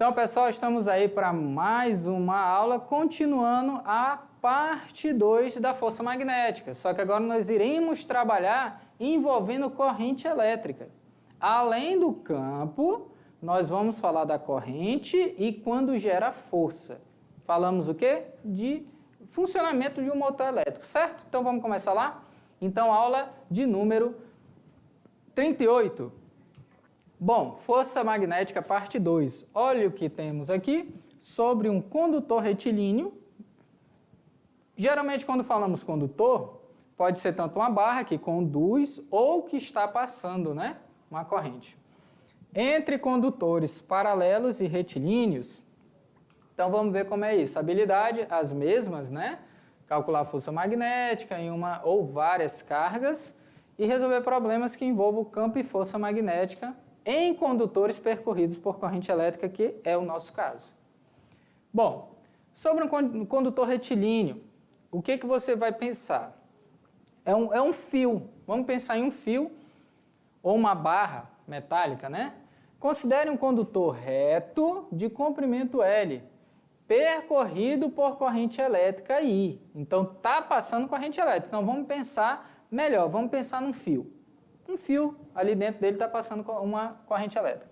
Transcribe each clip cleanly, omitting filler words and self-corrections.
Então, pessoal, estamos aí para mais uma aula, continuando a parte 2 da força magnética. Só que agora nós iremos trabalhar envolvendo corrente elétrica. Além do campo, nós vamos falar da corrente e quando gera força. Falamos o quê? De funcionamento de um motor elétrico, certo? Então, vamos começar lá? Então, aula de número 38. Bom, força magnética parte 2. Olha o que temos aqui sobre um condutor retilíneo. Geralmente, quando falamos condutor, pode ser tanto uma barra que conduz ou que está passando, né, uma corrente. Entre condutores paralelos e retilíneos, então vamos ver como é isso. Habilidade, as mesmas, né? Calcular a força magnética em uma ou várias cargas e resolver problemas que envolvam campo e força magnética em condutores percorridos por corrente elétrica, que é o nosso caso. Bom, sobre um condutor retilíneo, o que você vai pensar? É um fio, vamos pensar em um fio ou uma barra metálica, né? Considere um condutor reto de comprimento L, percorrido por corrente elétrica I. Então, está passando corrente elétrica. Então, vamos pensar melhor, vamos pensar num fio. Um fio, ali dentro dele está passando uma corrente elétrica.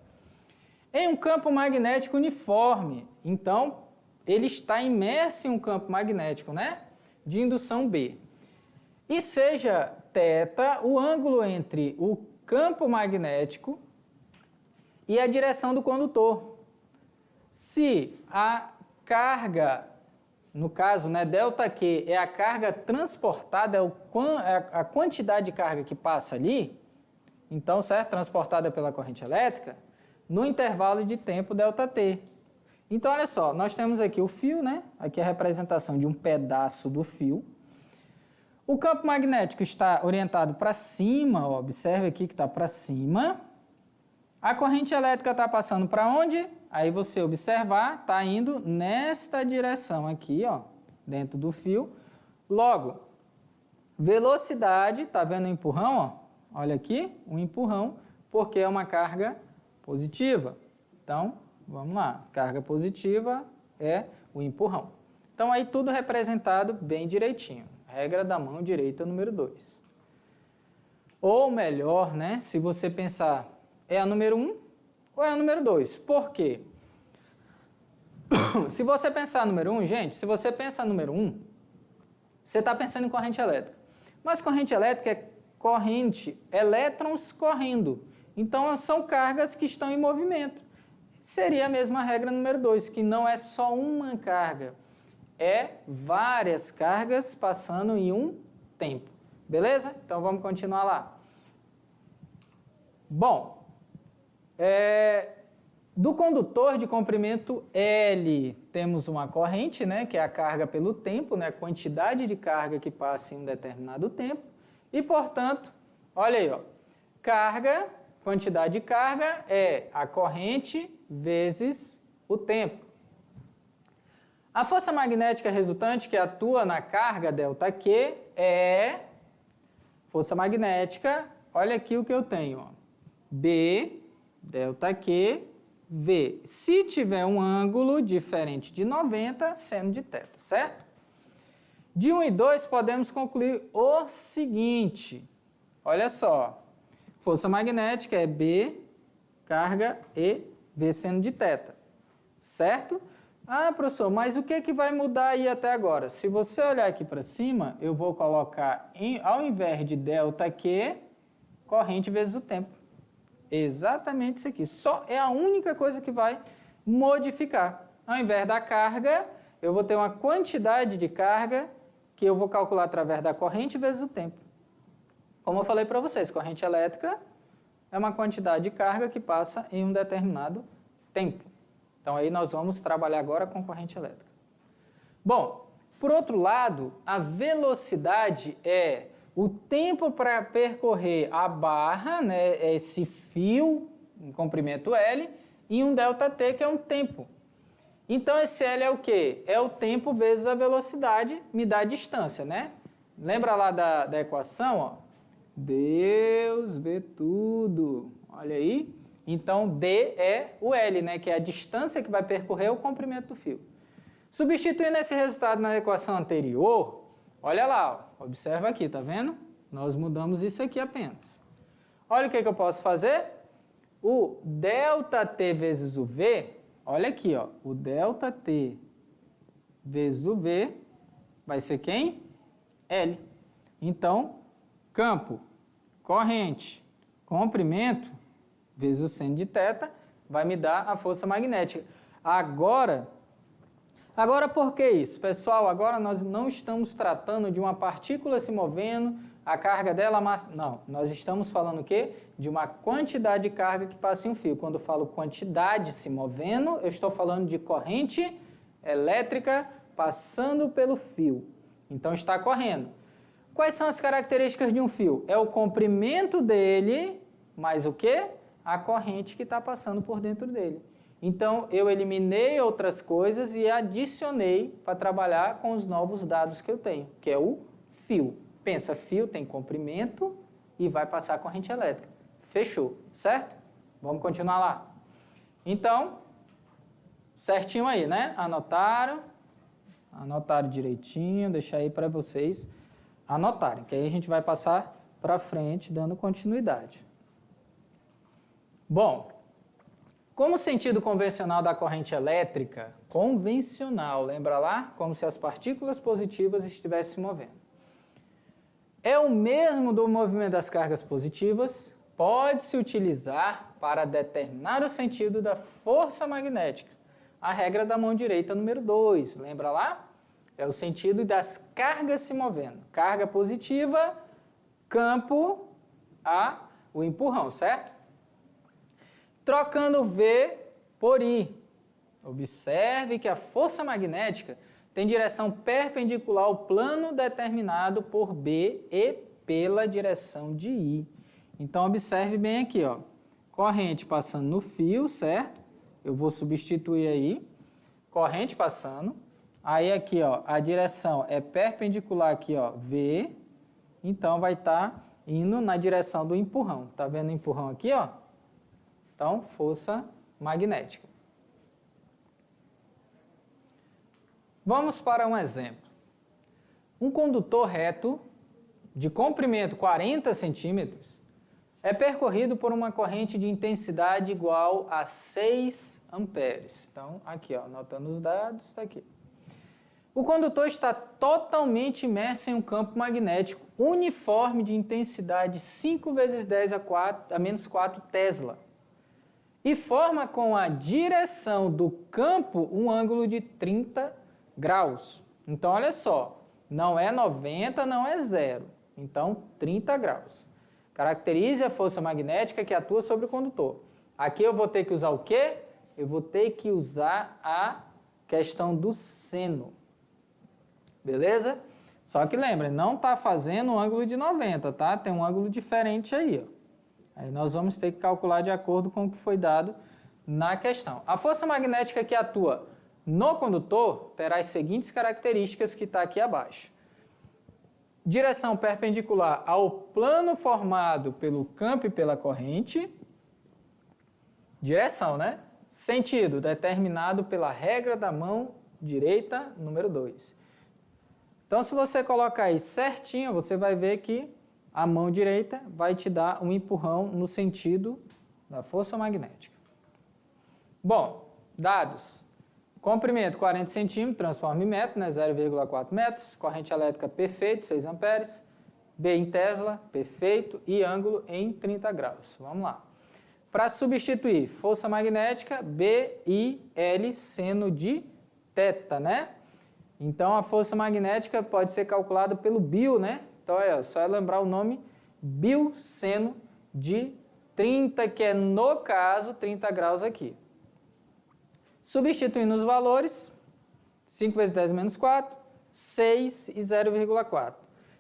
Em um campo magnético uniforme, então, ele está imerso em um campo magnético, né? De indução B. E seja θ o ângulo entre o campo magnético e a direção do condutor. Se a carga, no caso, né, ΔQ é a carga transportada, é a quantidade de carga que passa ali, então, certo? Transportada pela corrente elétrica, no intervalo de tempo ΔT. Então, olha só, nós temos aqui o fio, né? Aqui a representação de um pedaço do fio. O campo magnético está orientado para cima, ó, observe aqui que está para cima. A corrente elétrica está passando para onde? Aí você observar, está indo nesta direção aqui, ó, dentro do fio. Logo, velocidade, está vendo o empurrão, ó? Olha aqui, um empurrão, porque é uma carga positiva. Então, vamos lá, carga positiva é o empurrão. Então, aí tudo representado bem direitinho. Regra da mão direita número 2. Ou melhor, né, se você pensar, é a número 1 ou é a número 2? Por quê? Se você pensar número 1, gente, se você pensa número 1, você está pensando em corrente elétrica. Mas corrente elétrica é corrente, elétrons correndo. Então, são cargas que estão em movimento. Seria a mesma regra número 2, que não é só uma carga, é várias cargas passando em um tempo. Beleza? Então, vamos continuar lá. Bom, do condutor de comprimento L, temos uma corrente, né, que é a carga pelo tempo, né, a quantidade de carga que passa em um determinado tempo. E, portanto, olha aí, ó, carga, quantidade de carga é a corrente vezes o tempo. A força magnética resultante que atua na carga ΔQ é força magnética, olha aqui o que eu tenho, ó, B, ΔQ, V. Se tiver um ângulo diferente de 90, seno de θ, certo? De 1 e 2, podemos concluir o seguinte. Olha só. Força magnética é B, carga, E, V seno de θ. Certo? Ah, professor, mas o que vai mudar aí até agora? Se você olhar aqui para cima, eu vou colocar, ao invés de ΔQ, corrente vezes o tempo. Exatamente isso aqui. Só é a única coisa que vai modificar. Ao invés da carga, eu vou ter uma quantidade de carga que eu vou calcular através da corrente vezes o tempo. Como eu falei para vocês, corrente elétrica é uma quantidade de carga que passa em um determinado tempo. Então, aí nós vamos trabalhar agora com corrente elétrica. Bom, por outro lado, a velocidade é o tempo para percorrer a barra, né, esse fio, em comprimento L, e um ΔT, que é um tempo. Então, esse L é o quê? É o tempo vezes a velocidade, me dá a distância, né? Lembra lá da equação, ó? Deus vê tudo. Olha aí. Então, D é o L, né? Que é a distância que vai percorrer o comprimento do fio. Substituindo esse resultado na equação anterior, olha lá, ó, observa aqui, tá vendo? Nós mudamos isso aqui apenas. Olha o que eu posso fazer. O ΔT vezes o V, olha aqui, ó, o ΔT vezes o V vai ser quem? L. Então, campo, corrente, comprimento, vezes o seno de θ, vai me dar a força magnética. Agora por que isso? Pessoal, agora nós não estamos tratando de uma partícula se movendo, a carga dela, não, nós estamos falando o quê? De uma quantidade de carga que passa em um fio. Quando eu falo quantidade se movendo, eu estou falando de corrente elétrica passando pelo fio. Então, está correndo. Quais são as características de um fio? É o comprimento dele, mais o quê? A corrente que está passando por dentro dele. Então, eu eliminei outras coisas e adicionei para trabalhar com os novos dados que eu tenho, que é o fio. Pensa, fio tem comprimento e vai passar a corrente elétrica. Fechou, certo? Vamos continuar lá. Então, certinho aí, né? Anotaram direitinho, deixa aí para vocês anotarem, que aí a gente vai passar para frente, dando continuidade. Bom, como o sentido convencional da corrente elétrica, convencional, lembra lá? Como se as partículas positivas estivessem se movendo. É o mesmo do movimento das cargas positivas, pode-se utilizar para determinar o sentido da força magnética. A regra da mão direita número 2, lembra lá? É o sentido das cargas se movendo. Carga positiva, campo, o empurrão, certo? Trocando V por I. Observe que a força magnética tem direção perpendicular ao plano determinado por B e pela direção de I. Então, observe bem aqui, ó. Corrente passando no fio, certo? Eu vou substituir aí. Corrente passando. Aí aqui, ó, a direção é perpendicular aqui, ó, V. Então, vai estar indo na direção do empurrão. Tá vendo o empurrão aqui, ó? Então, força magnética. Vamos para um exemplo. Um condutor reto de comprimento 40 centímetros é percorrido por uma corrente de intensidade igual a 6 amperes. Então, aqui, ó, anotando os dados, está aqui. O condutor está totalmente imerso em um campo magnético uniforme de intensidade 5 vezes 10 a menos 4 Tesla e forma com a direção do campo um ângulo de 30 graus. Então, olha só, não é 90, não é 0. Então, 30 graus. Caracterize a força magnética que atua sobre o condutor. Aqui eu vou ter que usar o quê? Eu vou ter que usar a questão do seno. Beleza? Só que lembre, não está fazendo um ângulo de 90, tá? Tem um ângulo diferente aí, ó. Aí nós vamos ter que calcular de acordo com o que foi dado na questão. A força magnética que atua no condutor terá as seguintes características que está aqui abaixo. Direção perpendicular ao plano formado pelo campo e pela corrente. Direção, né? Sentido determinado pela regra da mão direita, número 2. Então, se você colocar aí certinho, você vai ver que a mão direita vai te dar um empurrão no sentido da força magnética. Bom, dados. Comprimento 40 centímetros, transforma em metro, né, 0,4 metros. Corrente elétrica perfeito, 6 amperes. B em Tesla, perfeito. E ângulo em 30 graus. Vamos lá. Para substituir, força magnética, B, I, L, seno de θ, né? Então, a força magnética pode ser calculada pelo Bill, né? Então, é só lembrar o nome Bill seno de 30, que é, no caso, 30 graus aqui. Substituindo os valores, 5 vezes 10 menos 4, 6 e 0,4.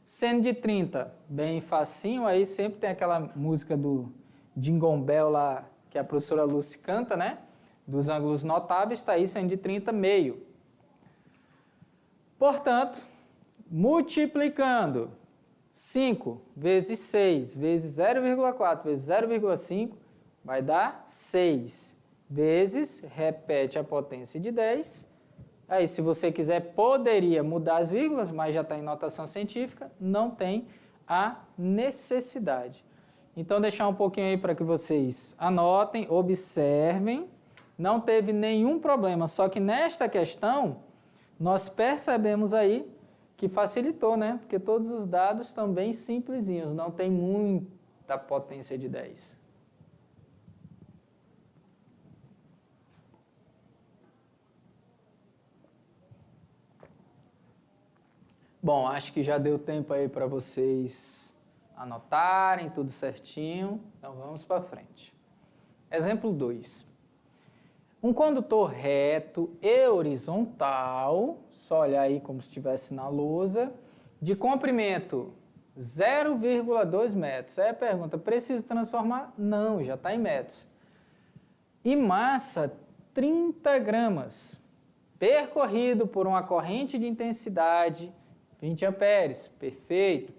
Seno de 30, bem facinho, aí sempre tem aquela música do Jingle Bell lá, que a professora Lucy canta, né? Dos ângulos notáveis, está aí seno de 30, meio. Portanto, multiplicando 5 vezes 6 vezes 0,4 vezes 0,5 vai dar 6 vezes, repete a potência de 10. Aí, se você quiser, poderia mudar as vírgulas, mas já está em notação científica, não tem a necessidade. Então, deixar um pouquinho aí para que vocês anotem, observem. Não teve nenhum problema, só que nesta questão, nós percebemos aí que facilitou, né? Porque todos os dados estão bem simplesinhos, não tem muita potência de 10. Bom, acho que já deu tempo aí para vocês anotarem tudo certinho, então vamos para frente. Exemplo 2. Um condutor reto e horizontal, só olhar aí como se estivesse na lousa, de comprimento 0,2 metros. Aí a pergunta, precisa transformar? Não, já está em metros. E massa 30 gramas, percorrido por uma corrente de intensidade 20 amperes, perfeito.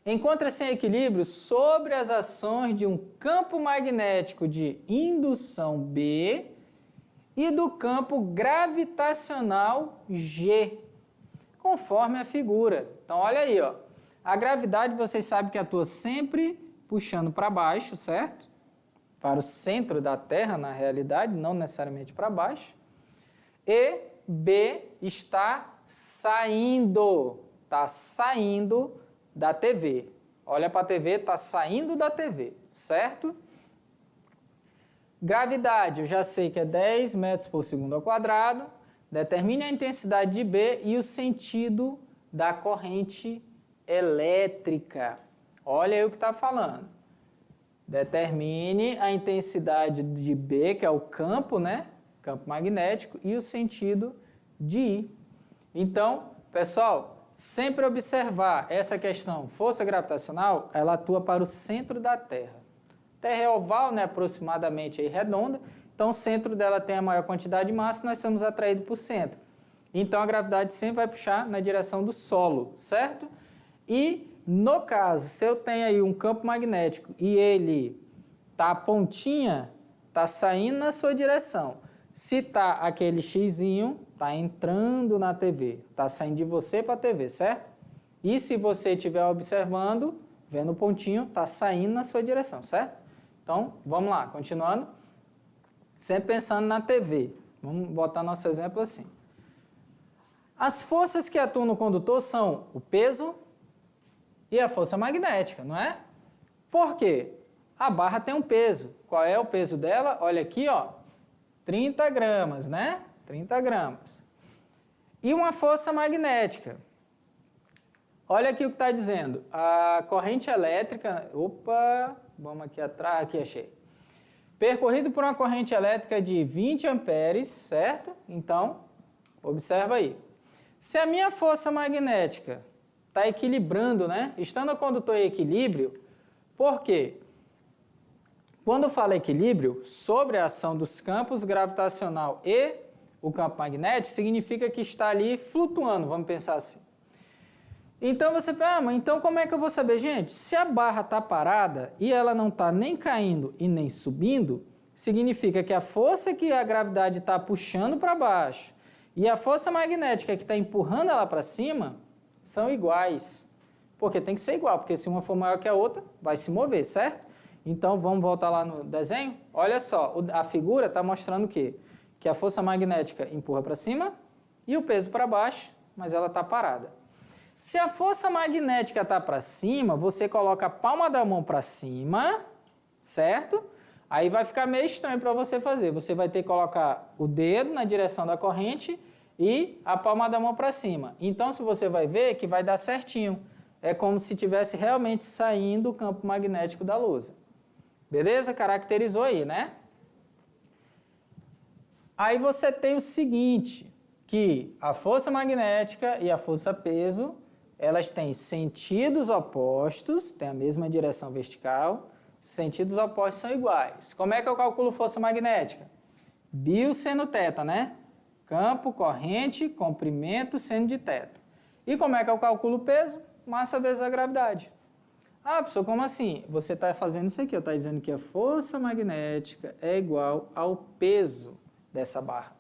Encontra-se em equilíbrio sobre as ações de um campo magnético de indução B e do campo gravitacional G, conforme a figura. Então, olha aí, ó. A gravidade, vocês sabem que atua sempre puxando para baixo, certo? Para o centro da Terra, na realidade, não necessariamente para baixo. E B está saindo da TV. Olha para a TV, está saindo da TV, certo? Gravidade, eu já sei que é 10 metros por segundo ao quadrado. Determine a intensidade de B e o sentido da corrente elétrica. Olha aí o que está falando. Determine a intensidade de B, que é o campo, né? Campo magnético, e o sentido de I. Então, pessoal, sempre observar essa questão, força gravitacional, ela atua para o centro da Terra. Terra é oval, né, aproximadamente aí redonda, então o centro dela tem a maior quantidade de massa, nós somos atraídos para o centro. Então a gravidade sempre vai puxar na direção do solo, certo? E no caso, se eu tenho aí um campo magnético e ele tá a pontinha, tá saindo na sua direção. Se tá aquele xizinho, tá entrando na TV, tá saindo de você para a TV, certo? E se você estiver observando, vendo o pontinho, tá saindo na sua direção, certo? Então, vamos lá, continuando. Sempre pensando na TV. Vamos botar nosso exemplo assim. As forças que atuam no condutor são o peso e a força magnética, não é? Por quê? A barra tem um peso. Qual é o peso dela? Olha aqui, ó, 30 gramas, né? 30 gramas. E uma força magnética. Olha aqui o que está dizendo. A corrente elétrica... Opa, vamos aqui atrás, aqui achei. Percorrido por uma corrente elétrica de 20 amperes, certo? Então, observa aí. Se a minha força magnética está equilibrando, né? Estando o condutor em equilíbrio, por quê? Quando fala equilíbrio, sobre a ação dos campos gravitacional e o campo magnético, significa que está ali flutuando, vamos pensar assim. Então você fala, mas então como é que eu vou saber? Gente, se a barra está parada e ela não está nem caindo e nem subindo, significa que a força que a gravidade está puxando para baixo e a força magnética que está empurrando ela para cima são iguais. Porque tem que ser igual, porque se uma for maior que a outra, vai se mover, certo? Então vamos voltar lá no desenho? Olha só, a figura está mostrando o quê? Que a força magnética empurra para cima e o peso para baixo, mas ela está parada. Se a força magnética está para cima, você coloca a palma da mão para cima, certo? Aí vai ficar meio estranho para você fazer. Você vai ter que colocar o dedo na direção da corrente e a palma da mão para cima. Então, se você vai ver que vai dar certinho. É como se estivesse realmente saindo o campo magnético da lousa. Beleza? Caracterizou aí, né? Aí você tem o seguinte, que a força magnética e a força peso, elas têm sentidos opostos, têm a mesma direção vertical, sentidos opostos são iguais. Como é que eu calculo força magnética? Bio seno θ, né? Campo, corrente, comprimento, seno de θ. E como é que eu calculo o peso? Massa vezes a gravidade. Ah, professor, como assim? Você está fazendo isso aqui, está dizendo que a força magnética é igual ao peso dessa barra.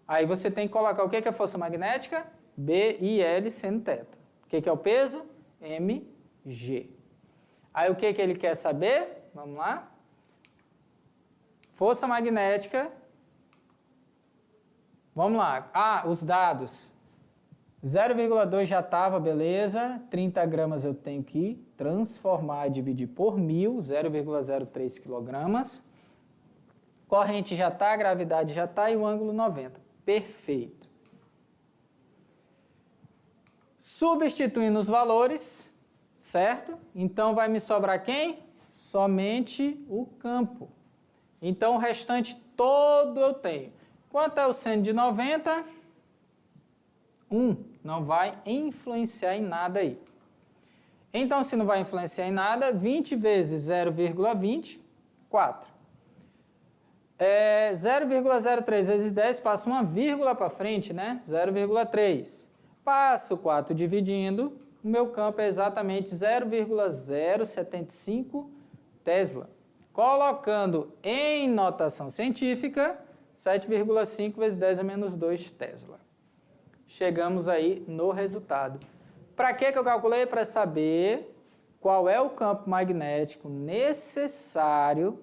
Aí você tem que colocar o que é a força magnética? BIL seno θ. O que é o peso? mg. Aí o que ele quer saber? Vamos lá. Força magnética. Vamos lá. Ah, os dados. 0,2 já estava, beleza. 30 gramas eu tenho que transformar e dividir por 1.000, 0,03 quilogramas. Corrente já está, gravidade já está e o ângulo 90. Perfeito. Substituindo os valores, certo? Então vai me sobrar quem? Somente o campo. Então o restante todo eu tenho. Quanto é o seno de 90? 1. Não vai influenciar em nada aí. Então, se não vai influenciar em nada, 20 vezes 0,20, 4. 0,03 vezes 10, passa uma vírgula para frente, né? 0,3. Passo 4 dividindo, o meu campo é exatamente 0,075 Tesla. Colocando em notação científica, 7,5 vezes 10 a menos 2 Tesla. Chegamos aí no resultado. Para que eu calculei? Para saber qual é o campo magnético necessário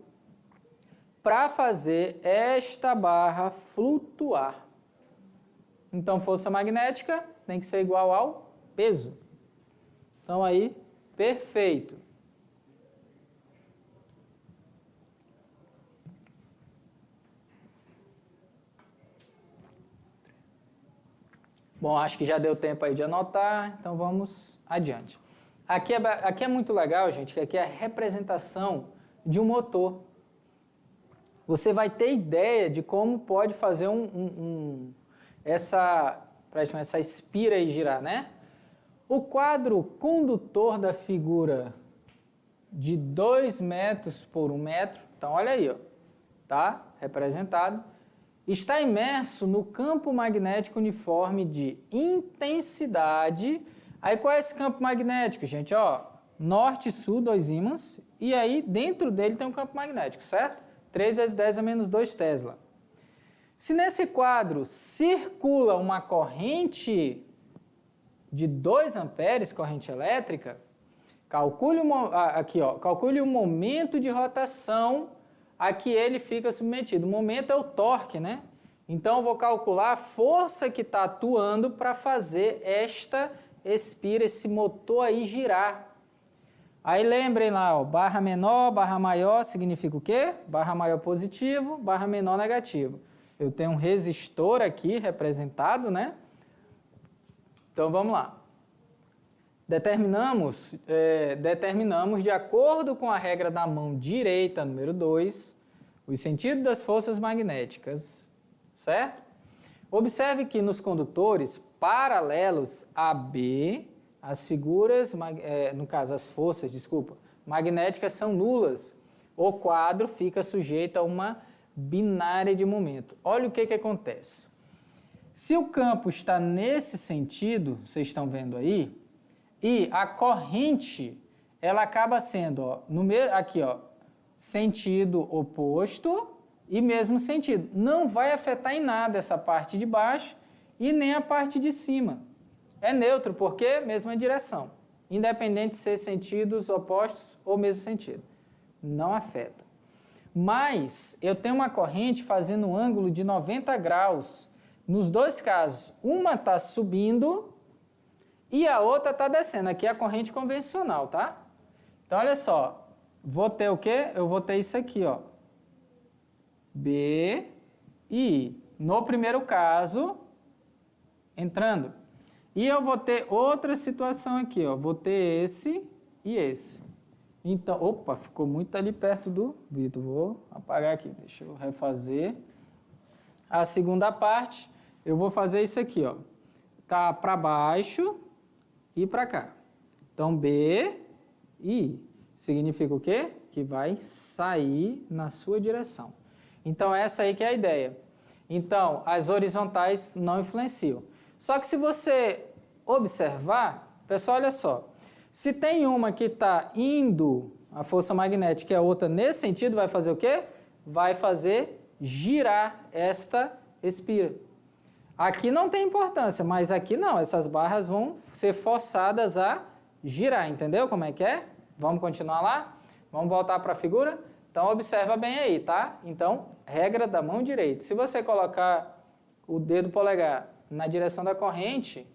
para fazer esta barra flutuar. Então, força magnética tem que ser igual ao peso. Então, aí, perfeito. Bom, acho que já deu tempo aí de anotar, então vamos adiante. Aqui é muito legal, gente, que aqui é a representação de um motor. Você vai ter ideia de como pode fazer essa espira aí girar, né? O quadro condutor da figura de 2 metros por 1 metro, então olha aí, ó, tá? Representado. Está imerso no campo magnético uniforme de intensidade. Aí qual é esse campo magnético, gente? Ó, norte e sul, 2 ímãs, e aí dentro dele tem um campo magnético, certo? 3 vezes 10 a menos 2 Tesla. Se nesse quadro circula uma corrente de 2 amperes, corrente elétrica, calcule o momento de rotação a que ele fica submetido. O momento é o torque, né? Então, eu vou calcular a força que está atuando para fazer esta espira, esse motor aí girar. Aí lembrem lá, ó, barra menor, barra maior significa o quê? Barra maior positivo, barra menor negativo. Eu tenho um resistor aqui representado, né? Então, vamos lá. Determinamos de acordo com a regra da mão direita, número 2, os sentidos das forças magnéticas, certo? Observe que nos condutores paralelos a B, as figuras, no caso as forças, magnéticas são nulas. O quadro fica sujeito a uma binária de momento. Olha o que acontece. Se o campo está nesse sentido, vocês estão vendo aí, e a corrente, ela acaba sendo, aqui, ó, sentido oposto e mesmo sentido. Não vai afetar em nada essa parte de baixo e nem a parte de cima. É neutro, porque mesma direção. Independente de ser sentidos opostos ou mesmo sentido. Não afeta. Mas eu tenho uma corrente fazendo um ângulo de 90 graus. Nos dois casos, uma está subindo e a outra está descendo. Aqui é a corrente convencional, tá? Então, olha só. Vou ter o quê? Eu vou ter isso aqui, ó. B e I. No primeiro caso, entrando. E eu vou ter outra situação aqui, ó. Vou ter esse e esse. Então, opa, ficou muito ali perto do Vitor. Vou apagar aqui. Deixa eu refazer. A segunda parte, eu vou fazer isso aqui, ó. Tá para baixo e para cá. Então, B e I. Significa o quê? Que vai sair na sua direção. Então, essa aí que é a ideia. Então, as horizontais não influenciam. Só que se você observar, pessoal, olha só. Se tem uma que está indo, a força magnética, e a outra nesse sentido, vai fazer o quê? Vai fazer girar esta espira. Aqui não tem importância, mas aqui não, essas barras vão ser forçadas a girar, entendeu como é que é? Vamos continuar lá? Vamos voltar para a figura? Então, observa bem aí, tá? Então, regra da mão direita. Se você colocar o dedo polegar na direção da corrente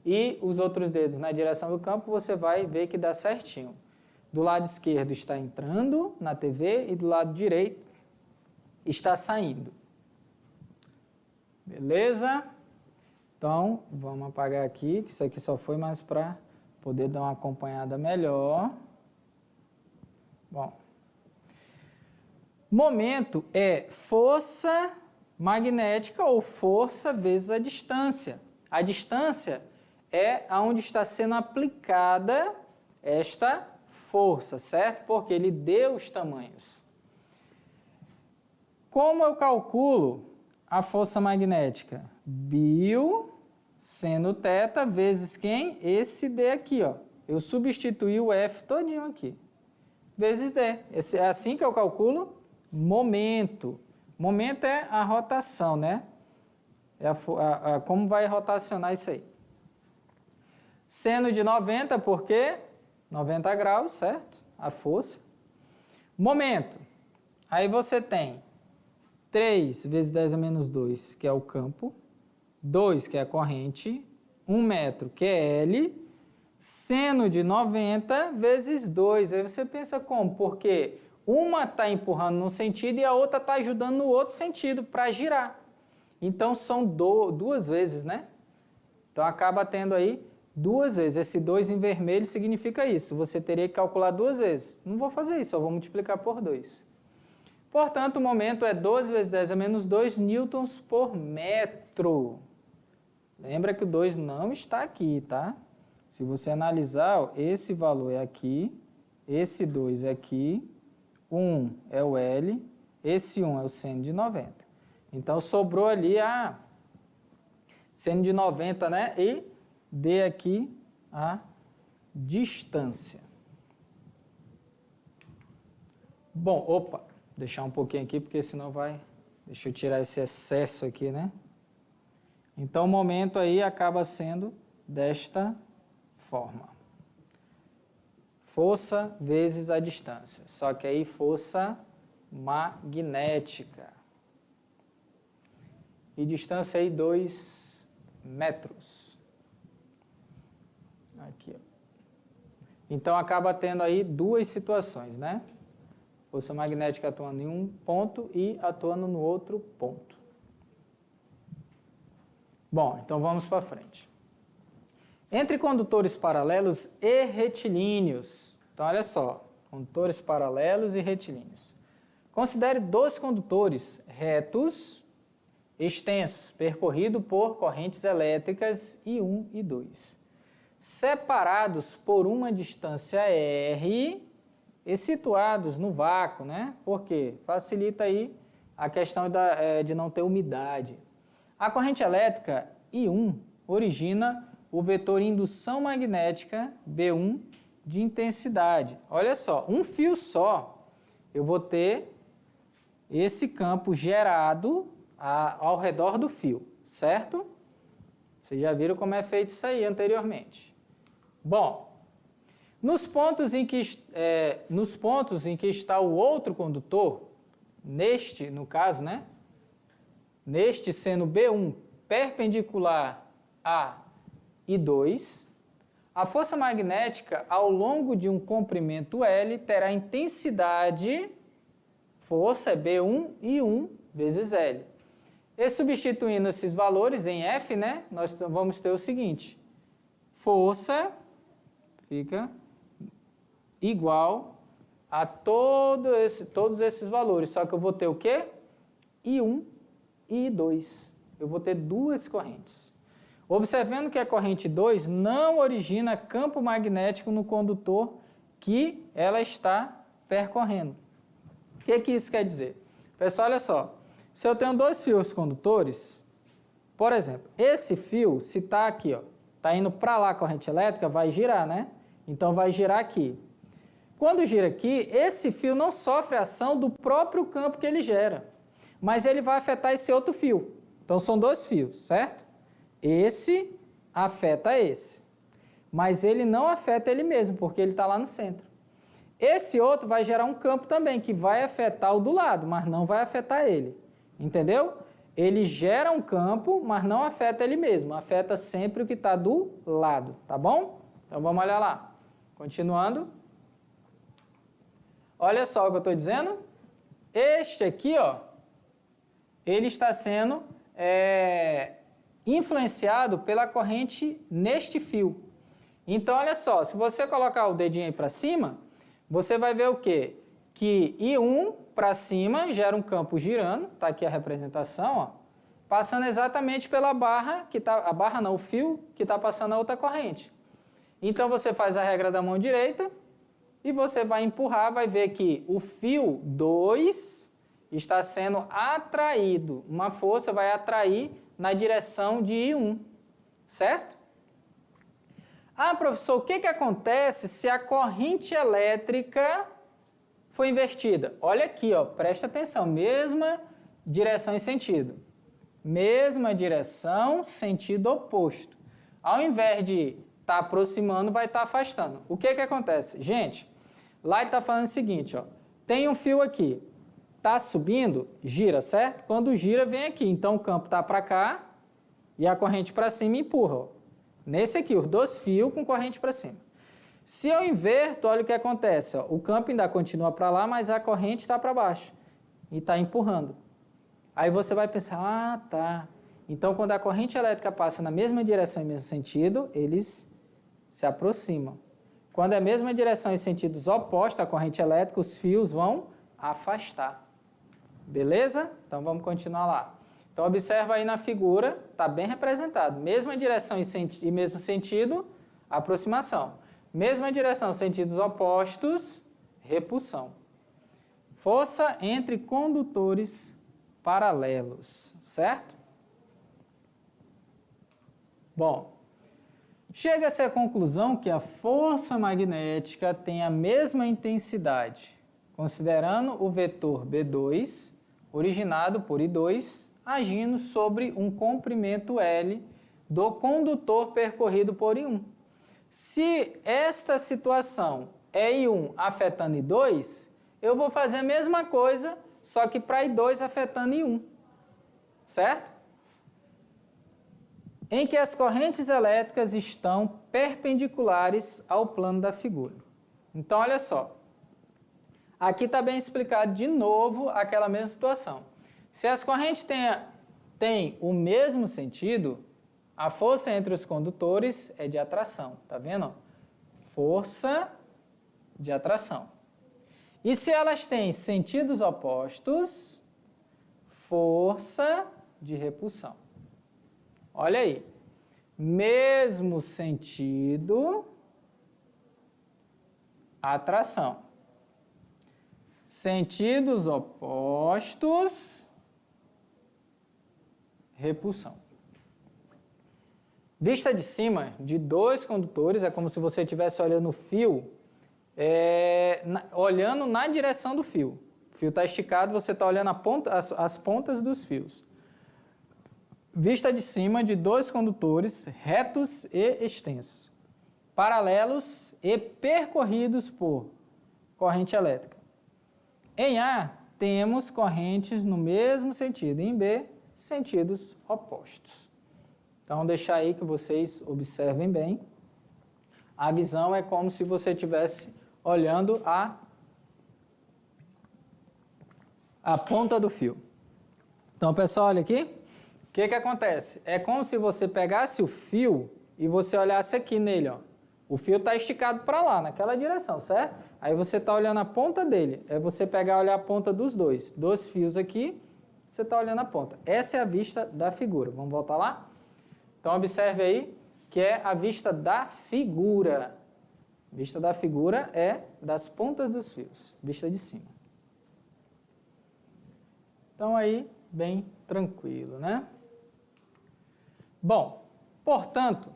e os outros dedos na direção do campo, você vai ver que dá certinho. Do lado esquerdo está entrando na TV e do lado direito está saindo. Beleza? Então, vamos apagar aqui, que isso aqui só foi mais para poder dar uma acompanhada melhor. Bom. Momento é força magnética ou força vezes a distância. A distância é aonde está sendo aplicada esta força, certo? Porque ele deu os tamanhos. Como eu calculo a força magnética? Bio seno θ vezes quem? Esse D aqui, ó. Eu substituí o F todinho aqui. Vezes D. É assim que eu calculo momento. Momento é a rotação, né? É como vai rotacionar isso aí. Seno de 90, porque 90 graus, certo? A força. Momento. Aí você tem 3 vezes 10 a menos 2, que é o campo. 2, que é a corrente. 1 metro, que é L. Seno de 90 vezes 2. Aí você pensa como? Porque uma está empurrando num sentido e a outra está ajudando no outro sentido para girar. Então, são duas vezes, né? Então, acaba tendo aí 2 vezes. Esse 2 em vermelho significa isso. Você teria que calcular 2 vezes. Não vou fazer isso, só vou multiplicar por 2. Portanto, o momento é 12 vezes 10 a menos 2 newtons por metro. Lembra que o 2 não está aqui, tá? Se você analisar, ó, esse valor é aqui, esse 2 é aqui, 1 é o L, esse 1 é o seno de 90. Então, sobrou ali a seno de 90, né? E D aqui a distância. Bom, opa, deixar um pouquinho aqui, porque senão vai... Deixa eu tirar esse excesso aqui, né? Então, o momento aí acaba sendo desta forma. Força vezes a distância. Só que aí força magnética. E distância aí 2 metros. Aqui, ó. Então, acaba tendo aí duas situações, né? Força magnética atuando em um ponto e atuando no outro ponto. Bom, então vamos para frente. Entre condutores paralelos e retilíneos. Então, olha só, condutores paralelos e retilíneos. Considere 2 condutores retos, extensos, percorridos por correntes elétricas I1 e 2, separados por uma distância R e situados no vácuo, né? Porque facilita aí a questão de não ter umidade. A corrente elétrica I1 origina o vetor indução magnética B1 de intensidade. Olha só, um fio só, eu vou ter esse campo gerado ao redor do fio, certo? Vocês já viram como é feito isso aí anteriormente. Bom, nos pontos em que está o outro condutor, no caso, né? Neste sendo B1 perpendicular a I2, a força magnética ao longo de um comprimento L terá intensidade, força é B1 I1 vezes L. E substituindo esses valores em F, né, nós vamos ter o seguinte, força fica igual a todos esses valores, só que eu vou ter o quê? I1 e I2. Eu vou ter duas correntes. Observando que a corrente 2 não origina campo magnético no condutor que ela está percorrendo. O que isso quer dizer? Pessoal, olha só. Se eu tenho 2 fios condutores, por exemplo, esse fio, se está aqui, está indo para lá a corrente elétrica, vai girar, né? Então, vai girar aqui. Quando gira aqui, esse fio não sofre a ação do próprio campo que ele gera, mas ele vai afetar esse outro fio. Então, são dois fios, certo? Esse afeta esse, mas ele não afeta ele mesmo, porque ele está lá no centro. Esse outro vai gerar um campo também, que vai afetar o do lado, mas não vai afetar ele. Entendeu? Ele gera um campo, mas não afeta ele mesmo. Afeta sempre o que está do lado, tá bom? Então, vamos olhar lá. Continuando. Olha só o que eu estou dizendo. Este aqui, ó, ele está sendo influenciado pela corrente neste fio. Então, olha só, se você colocar o dedinho aí para cima, você vai ver o quê? Que I1 para cima gera um campo girando, está aqui a representação, ó, passando exatamente pela barra, que tá, a barra não, o fio que está passando a outra corrente. Então, você faz a regra da mão direita e você vai empurrar, vai ver que o fio 2 está sendo atraído, uma força vai atrair na direção de I1, certo? Ah, professor, o que acontece se a corrente elétrica for invertida? Olha aqui, ó, presta atenção, mesma direção e sentido. Mesma direção, sentido oposto. Ao invés de estar aproximando, vai estar afastando. O que acontece? Gente, lá ele está falando o seguinte, ó, tem um fio aqui, está subindo, gira, certo? Quando gira, vem aqui. Então, o campo está para cá e a corrente para cima empurra, ó. Nesse aqui, os dois fios com corrente para cima. Se eu inverto, olha o que acontece. Ó. O campo ainda continua para lá, mas a corrente está para baixo. E está empurrando. Aí você vai pensar, ah, tá. Então, quando a corrente elétrica passa na mesma direção e mesmo sentido, eles se aproximam. Quando é a mesma direção e sentidos opostos à corrente elétrica, os fios vão afastar. Beleza? Então, vamos continuar lá. Então, observa aí na figura, está bem representado. Mesma direção e mesmo sentido, aproximação. Mesma direção, sentidos opostos, repulsão. Força entre condutores paralelos, certo? Bom, chega-se à conclusão que a força magnética tem a mesma intensidade, considerando o vetor B2, originado por I2, agindo sobre um comprimento L do condutor percorrido por I1. Se esta situação é I1 afetando I2, eu vou fazer a mesma coisa, só que para I2 afetando I1, certo? Em que as correntes elétricas estão perpendiculares ao plano da figura. Então, olha só. Aqui está bem explicado de novo aquela mesma situação. Se as correntes têm o mesmo sentido, a força entre os condutores é de atração, tá vendo? Força de atração. E se elas têm sentidos opostos, força de repulsão. Olha aí, mesmo sentido, atração. Sentidos opostos, repulsão. Vista de cima de dois condutores, é como se você estivesse olhando o fio, olhando na direção do fio. O fio está esticado, você está olhando as pontas dos fios. Vista de cima de dois condutores retos e extensos, paralelos e percorridos por corrente elétrica. Em A, temos correntes no mesmo sentido, em B, sentidos opostos. Então, deixar aí que vocês observem bem. A visão é como se você estivesse olhando a ponta do fio. Então, pessoal, olha aqui. O que acontece? É como se você pegasse o fio e você olhasse aqui nele, ó. O fio está esticado para lá, naquela direção, certo? Aí você está olhando a ponta dele. É você pegar e olhar a ponta dos dois. Dois fios aqui, você está olhando a ponta. Essa é a vista da figura. Vamos voltar lá? Então, observe aí que é a vista da figura. Vista da figura é das pontas dos fios. Vista de cima. Então, aí, bem tranquilo, né? Bom, portanto,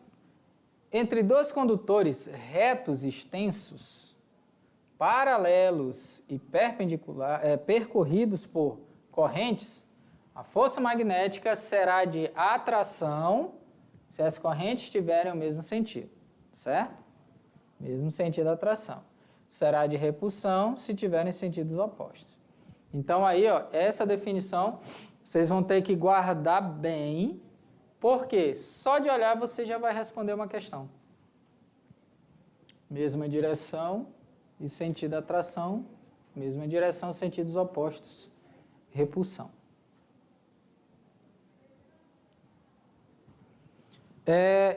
entre dois condutores retos extensos, paralelos e percorridos por correntes, a força magnética será de atração se as correntes tiverem o mesmo sentido, certo? Mesmo sentido da atração. Será de repulsão se tiverem sentidos opostos. Então aí, ó, essa definição vocês vão ter que guardar bem, porque só de olhar você já vai responder uma questão. Mesma direção e sentido da atração, mesma direção, sentidos opostos, repulsão.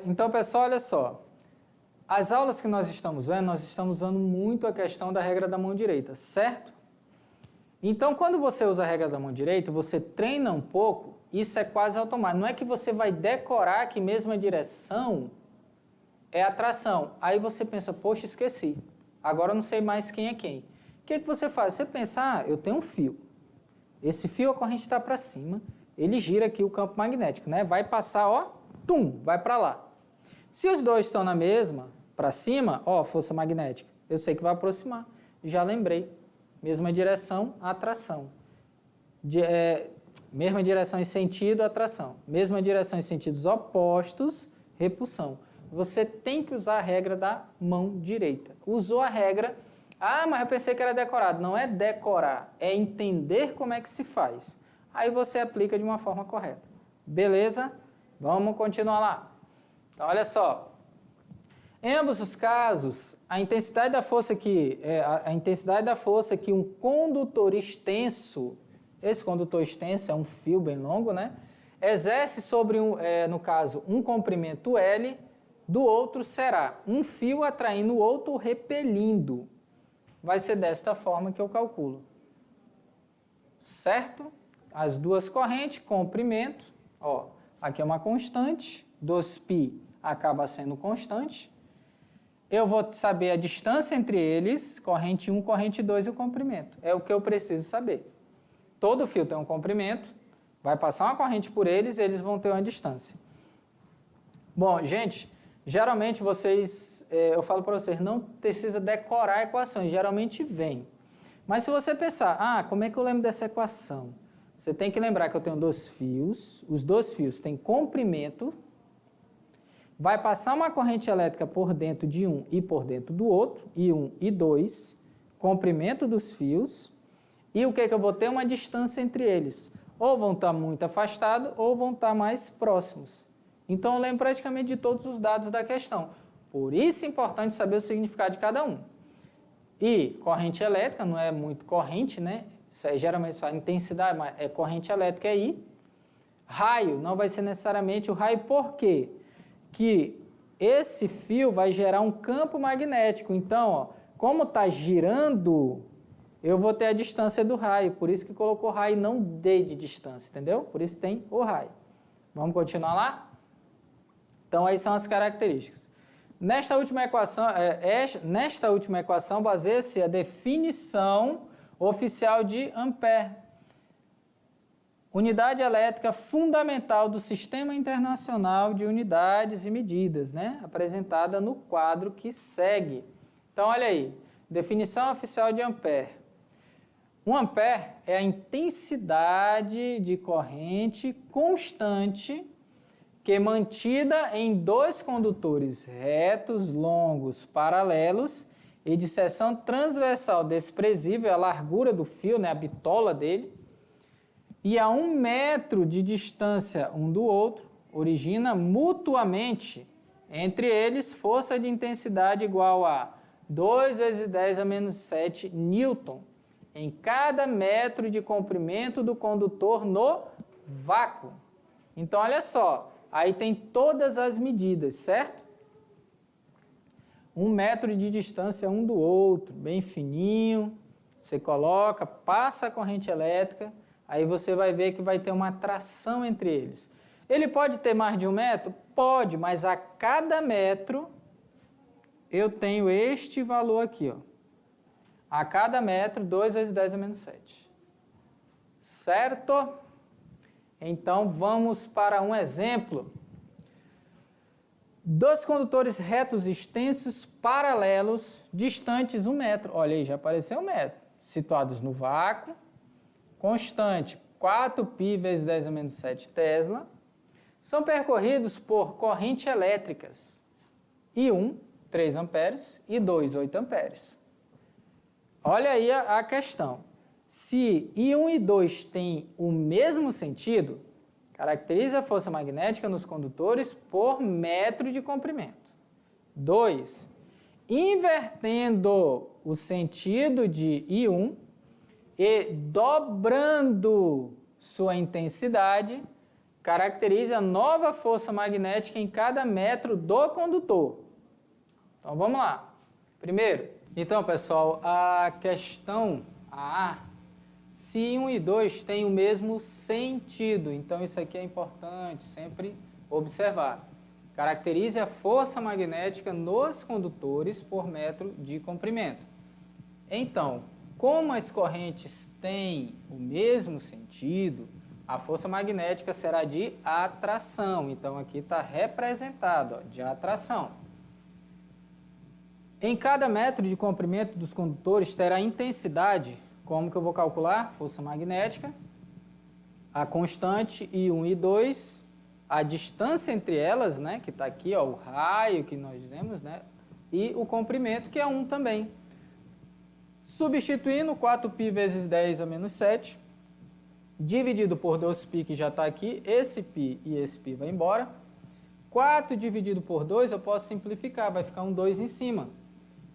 Então, pessoal, olha só. As aulas que nós estamos vendo, nós estamos usando muito a questão da regra da mão direita, certo? Então, quando você usa a regra da mão direita, você treina um pouco, isso é quase automático. Não é que você vai decorar que mesma direção é atração. Aí você pensa, poxa, esqueci. Agora eu não sei mais quem é quem. O que você faz? Você pensa, eu tenho um fio. Esse fio, a corrente está para cima, ele gira aqui o campo magnético, né? Vai passar, ó, tum, vai para lá. Se os dois estão na mesma, para cima, ó, força magnética, eu sei que vai aproximar. Já lembrei. Mesma direção, atração. Mesma direção e sentido, atração. Mesma direção e sentidos opostos, repulsão. Você tem que usar a regra da mão direita. Usou a regra, mas eu pensei que era decorado. Não é decorar, é entender como é que se faz. Aí você aplica de uma forma correta. Beleza? Vamos continuar lá. Então, olha só. Em ambos os casos, a intensidade da força que um condutor extenso, esse condutor extenso é um fio bem longo, né? Exerce sobre, no caso, um comprimento L, do outro será um fio atraindo o outro ou repelindo. Vai ser desta forma que eu calculo. Certo? As duas correntes, comprimento, ó, aqui é uma constante, 2π acaba sendo constante. Eu vou saber a distância entre eles, corrente 1, corrente 2 e o comprimento. É o que eu preciso saber. Todo fio tem um comprimento, vai passar uma corrente por eles e eles vão ter uma distância. Bom, gente, geralmente vocês, eu falo para vocês, não precisa decorar equações, geralmente vem. Mas se você pensar, como é que eu lembro dessa equação? Você tem que lembrar que eu tenho dois fios, os dois fios têm comprimento, vai passar uma corrente elétrica por dentro de um e por dentro do outro, I1 e 2, comprimento dos fios, e o que eu vou ter? Uma distância entre eles. Ou vão estar muito afastados, ou vão estar mais próximos. Então, eu lembro praticamente de todos os dados da questão. Por isso é importante saber o significado de cada um. E corrente elétrica, não é muito corrente, né? Isso aí geralmente fala intensidade, mas é corrente elétrica aí. Raio, não vai ser necessariamente o raio, por quê? Que esse fio vai gerar um campo magnético. Então, ó, como está girando, eu vou ter a distância do raio. Por isso que colocou raio, não D de distância, entendeu? Por isso tem o raio. Vamos continuar lá? Então, aí são as características. Nesta última equação baseia-se a definição oficial de Ampère, unidade elétrica fundamental do Sistema Internacional de Unidades e Medidas, né? Apresentada no quadro que segue. Então, olha aí, definição oficial de Ampère. Um ampere é a intensidade de corrente constante que, mantida em dois condutores retos, longos, paralelos e de seção transversal desprezível, a largura do fio, né, a bitola dele, e a 1 metro de distância um do outro, origina mutuamente entre eles força de intensidade igual a 2 vezes 10 a menos 7 newton em cada metro de comprimento do condutor no vácuo. Então, olha só, aí tem todas as medidas, certo? 1 metro de distância um do outro, bem fininho, você coloca, passa a corrente elétrica, aí você vai ver que vai ter uma atração entre eles. Ele pode ter mais de 1 metro? Pode, mas a cada metro eu tenho este valor aqui, ó. A cada metro, 2 vezes 10 a menos 7. Certo? Então, vamos para um exemplo. Dois condutores retos extensos, paralelos, distantes 1 metro. Olha aí, já apareceu 1 metro. Situados no vácuo, constante 4π vezes 10 a menos 7 Tesla, são percorridos por correntes elétricas, I1, 3 amperes, e 2, 8 amperes. Olha aí a questão. Se I1 e 2 têm o mesmo sentido, caracteriza a força magnética nos condutores por metro de comprimento. 2. Invertendo o sentido de I1 e dobrando sua intensidade, caracteriza a nova força magnética em cada metro do condutor. Então, vamos lá. Primeiro, então, pessoal, a questão A, se I1 e 2 têm o mesmo sentido, então isso aqui é importante sempre observar. Caracterize a força magnética nos condutores por metro de comprimento. Então, como as correntes têm o mesmo sentido, a força magnética será de atração. Então, aqui está representado, ó, de atração. Em cada metro de comprimento dos condutores terá intensidade. Como que eu vou calcular? Força magnética, a constante I1 e 2, a distância entre elas, né, que está aqui, ó, o raio que nós dizemos, né, e o comprimento, que é 1 também. Substituindo 4π vezes 10 a menos 7, dividido por 2π, que já está aqui, esse π e esse π vai embora. 4 dividido por 2 eu posso simplificar, vai ficar um 2 em cima.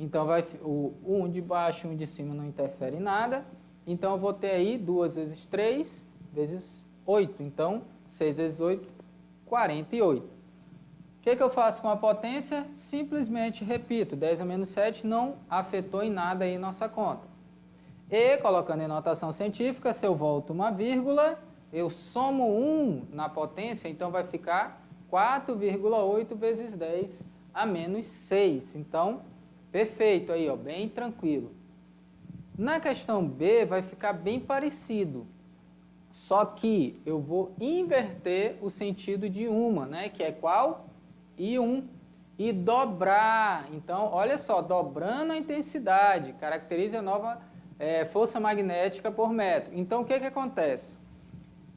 Então, o 1 de baixo e 1 de cima não interfere em nada. Então, eu vou ter aí 2 vezes 3 vezes 8. Então, 6 vezes 8, 48. O que eu faço com a potência? Simplesmente repito, 10 a menos 7 não afetou em nada aí nossa conta. E, colocando em notação científica, se eu volto uma vírgula, eu somo 1 na potência, então vai ficar 4,8 vezes 10 a menos 6. Então, perfeito aí, ó, bem tranquilo. Na questão B vai ficar bem parecido, só que eu vou inverter o sentido de uma, né, que é qual? I1, e dobrar. Então, olha só, dobrando a intensidade, caracteriza a nova força magnética por metro. Então, o que acontece?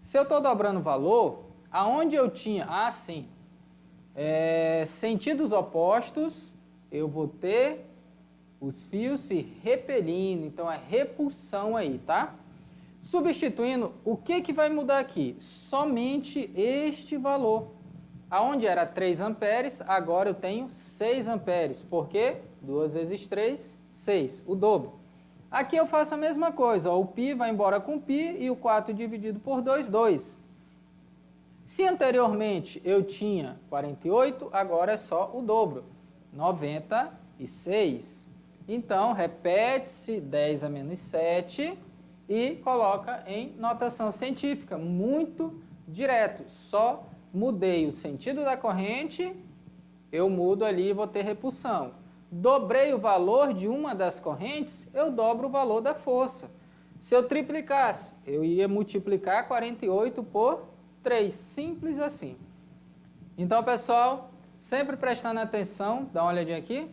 Se eu estou dobrando o valor, aonde eu tinha, sentidos opostos, eu vou ter os fios se repelindo, então é repulsão aí, tá? Substituindo, o que vai mudar aqui? Somente este valor. Aonde era 3 amperes, agora eu tenho 6 amperes. Por quê? 2 vezes 3, 6, o dobro. Aqui eu faço a mesma coisa, ó, o π vai embora com π e o 4 dividido por 2, 2. Se anteriormente eu tinha 48, agora é só o dobro, 96. Então, repete-se 10 a menos 7 e coloca em notação científica, muito direto. Só mudei o sentido da corrente, eu mudo ali e vou ter repulsão. Dobrei o valor de uma das correntes, eu dobro o valor da força. Se eu triplicasse, eu ia multiplicar 48 por 3, simples assim. Então, pessoal, sempre prestando atenção, dá uma olhadinha aqui.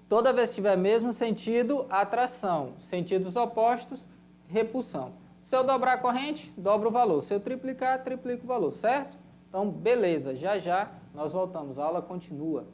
Toda vez que tiver mesmo sentido, atração. Sentidos opostos, repulsão. Se eu dobrar a corrente, dobro o valor. Se eu triplicar, triplico o valor, certo? Então, beleza, já já nós voltamos. A aula continua.